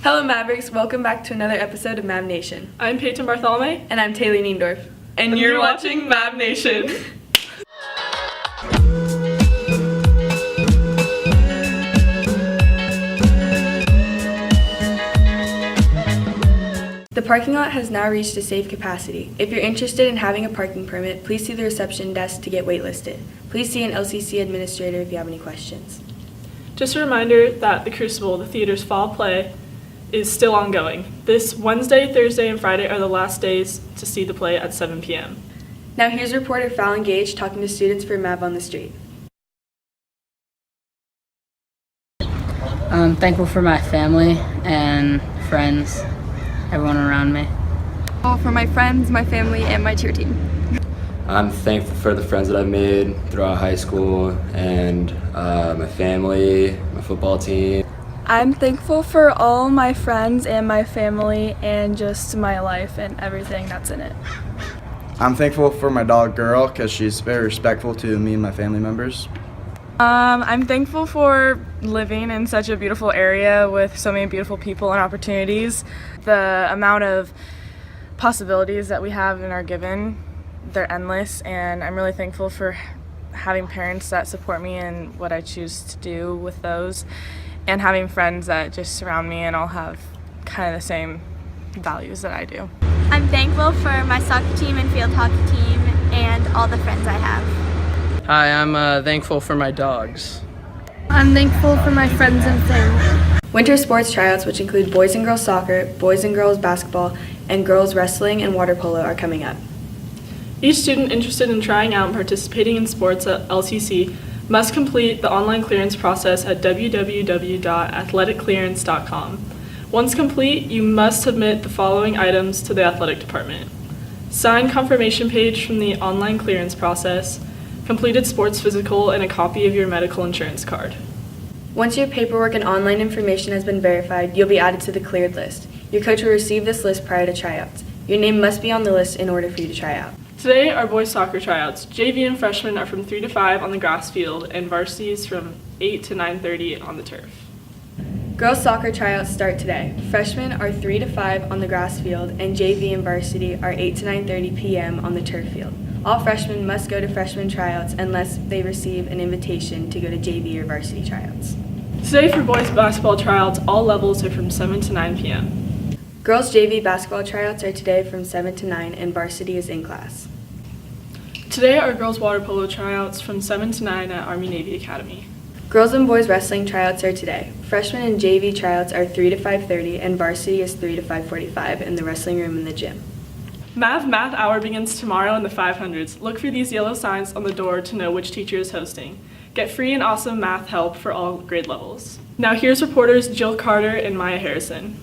Hello Mavericks, welcome back to another episode of MavNation. I'm Peyton Bartholomew. And I'm Taylor Niendorf. And you're watching MavNation. The parking lot has now reached a safe capacity. If you're interested in having a parking permit, please see the reception desk to get waitlisted. Please see an LCC administrator if you have any questions. Just a reminder that The Crucible, the theater's fall play, is still ongoing. This Wednesday, Thursday, and Friday are the last days to see the play at 7 p.m. Now here's reporter Fallon Gage talking to students for Mav on the Street. I'm thankful for my family and friends, everyone around me. For my friends, my family, and my cheer team. I'm thankful for the friends that I've made throughout high school and my family, my football team. I'm thankful for all my friends and my family and just my life and everything that's in it. I'm thankful for my dog Girl because she's very respectful to me and my family members. I'm thankful for living in such a beautiful area with so many beautiful people and opportunities. The amount of possibilities that we have and are given, they're endless, and I'm really thankful for having parents that support me in what I choose to do with those, and having friends that just surround me and all have kind of the same values that I do. I'm thankful for my soccer team and field hockey team and all the friends I have. Hi, I'm thankful for my dogs. I'm thankful for my friends and family. Winter sports tryouts, which include boys and girls soccer, boys and girls basketball, and girls wrestling and water polo, are coming up. Each student interested in trying out and participating in sports at LCC must complete the online clearance process at www.athleticlearance.com. Once complete, you must submit the following items to the athletic department: signed confirmation page from the online clearance process, completed sports physical, and a copy of your medical insurance card. Once your paperwork and online information has been verified, you'll be added to the cleared list. Your coach will receive this list prior to tryouts. Your name must be on the list in order for you to try out. Today are boys soccer tryouts. JV and freshmen are from 3 to 5 on the grass field, and varsity is from 8 to 9:30 on the turf. Girls soccer tryouts start today. Freshmen are 3 to 5 on the grass field, and JV and varsity are 8 to 9:30 p.m. on the turf field. All freshmen must go to freshman tryouts unless they receive an invitation to go to JV or varsity tryouts. Today for boys basketball tryouts, all levels are from 7 to 9 p.m. Girls JV basketball tryouts are today from 7 to 9, and varsity is in class. Today are girls water polo tryouts from 7 to 9 at Army-Navy Academy. Girls and boys wrestling tryouts are today. Freshman and JV tryouts are 3 to 5:30, and varsity is 3 to 5:45 in the wrestling room in the gym. Math Hour begins tomorrow in the 500s. Look for these yellow signs on the door to know which teacher is hosting. Get free and awesome math help for all grade levels. Now here's reporters Jill Carter and Maya Harrison.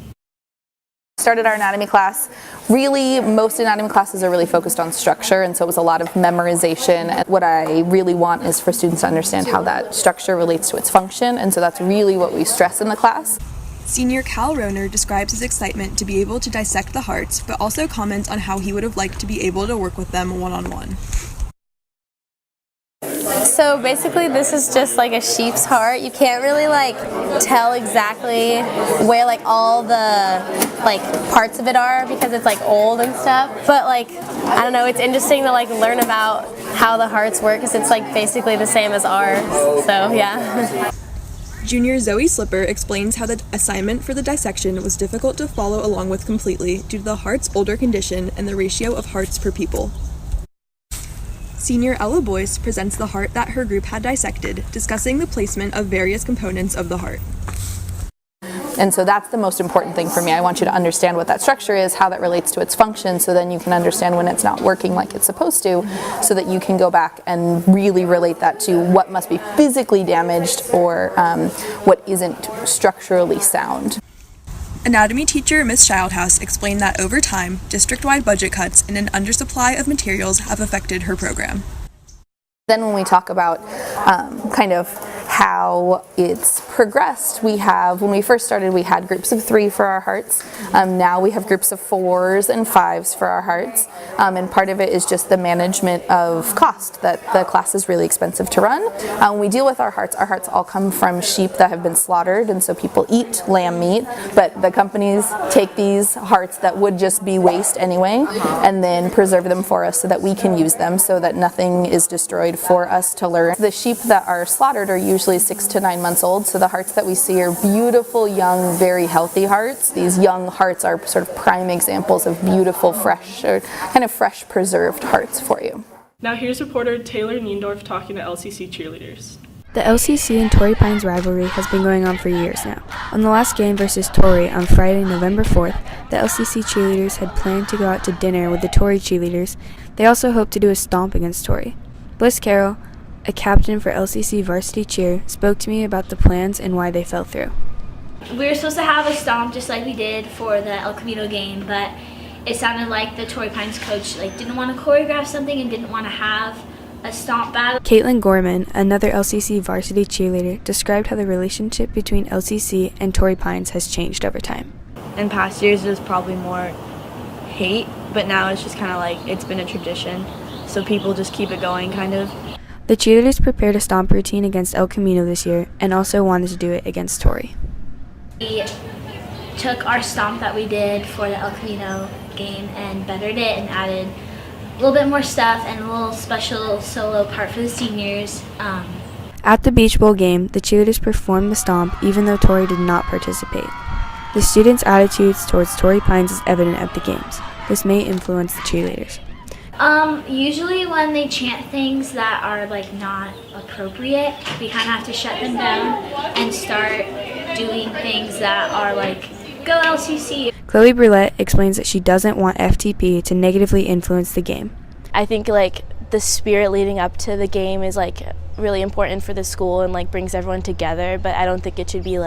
Started our anatomy class. Really, most anatomy classes are really focused on structure, and so it was a lot of memorization. What I really want is for students to understand how that structure relates to its function, and so that's really what we stress in the class. Senior ROHNER describes his excitement to be able to dissect the hearts, but also comments on how he would have liked to be able to work with them one-on-one. So basically this is just like a sheep's heart. You can't really tell exactly where all the parts of it are because it's old and stuff. But I don't know, it's interesting to learn about how the hearts work because it's basically the same as ours. So yeah. Junior Zoe Slipper explains how the assignment for the dissection was difficult to follow along with completely due to the heart's older condition and the ratio of hearts per people. Senior Ella Boyce presents the heart that her group had dissected, discussing the placement of various components of the heart. And so that's the most important thing for me. I want you to understand what that structure is, how that relates to its function, so then you can understand when it's not working like it's supposed to, so that you can go back and really relate that to what must be physically damaged or what isn't structurally sound. Anatomy teacher Miss Schildhouse explained that over time, district-wide budget cuts and an undersupply of materials have affected her program. Then when we talk about kind of how it's progressed. When we first started, we had groups of 3 for our hearts. Now we have groups of 4s and 5s for our hearts. And part of it is just the management of cost, that the class is really expensive to run. When we deal with our hearts all come from sheep that have been slaughtered, and so people eat lamb meat, but the companies take these hearts that would just be waste anyway and then preserve them for us so that we can use them, so that nothing is destroyed for us to learn. The sheep that are slaughtered are usually 6 to 9 months old, so the hearts that we see are beautiful, young, very healthy hearts. These young hearts are sort of prime examples of beautiful, fresh, or kind of fresh preserved hearts for you. Now here's reporter Taylor Niendorf talking to LCC cheerleaders. The LCC and Torrey Pines rivalry has been going on for years now. On the last game versus Torrey on Friday, November 4th, the LCC cheerleaders had planned to go out to dinner with the Torrey cheerleaders. They also hoped to do a stomp against Torrey. Bliss Carroll, a captain for LCC varsity cheer, spoke to me about the plans and why they fell through. We were supposed to have a stomp just like we did for the El Camino game, but it sounded like the Torrey Pines coach didn't want to choreograph something and didn't want to have a stomp battle. Caitlin Gorman, another LCC varsity cheerleader, described how the relationship between LCC and Torrey Pines has changed over time. In past years, there's probably more hate, but now it's just kind of it's been a tradition, so people just keep it going, kind of. The cheerleaders prepared a stomp routine against El Camino this year and also wanted to do it against Torrey. We took our stomp that we did for the El Camino game and bettered it and added a little bit more stuff and a little special solo part for the seniors. At the Beach Bowl game, the cheerleaders performed the stomp even though Torrey did not participate. The students' attitudes towards Torrey Pines is evident at the games. This may influence the cheerleaders. Usually when they chant things that are not appropriate, we kind of have to shut them down and start doing things that are go LCC. Chloe Brulette explains that she doesn't want FTP to negatively influence the game. I think the spirit leading up to the game is really important for the school and brings everyone together, but I don't think it should be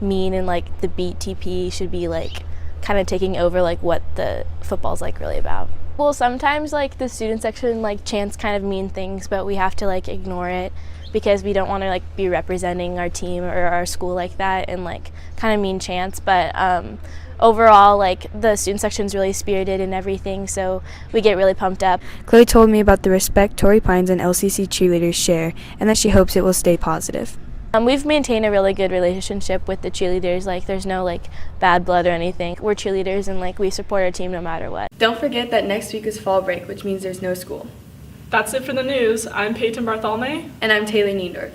mean and the beat TP should be kind of taking over what the football's really about. Well, sometimes the student section chants kind of mean things, but we have to ignore it because we don't want to be representing our team or our school like that and kind of mean chants. But overall, the student section's really spirited and everything, so we get really pumped up. Chloe told me about the respect Torrey Pines and LCC cheerleaders share and that she hopes it will stay positive. We've maintained a really good relationship with the cheerleaders. There's no bad blood or anything. We're cheerleaders and we support our team no matter what. Don't forget that next week is fall break, which means there's no school. That's it for the news. I'm Peyton Bartholomew. And I'm Taylor Niendorf.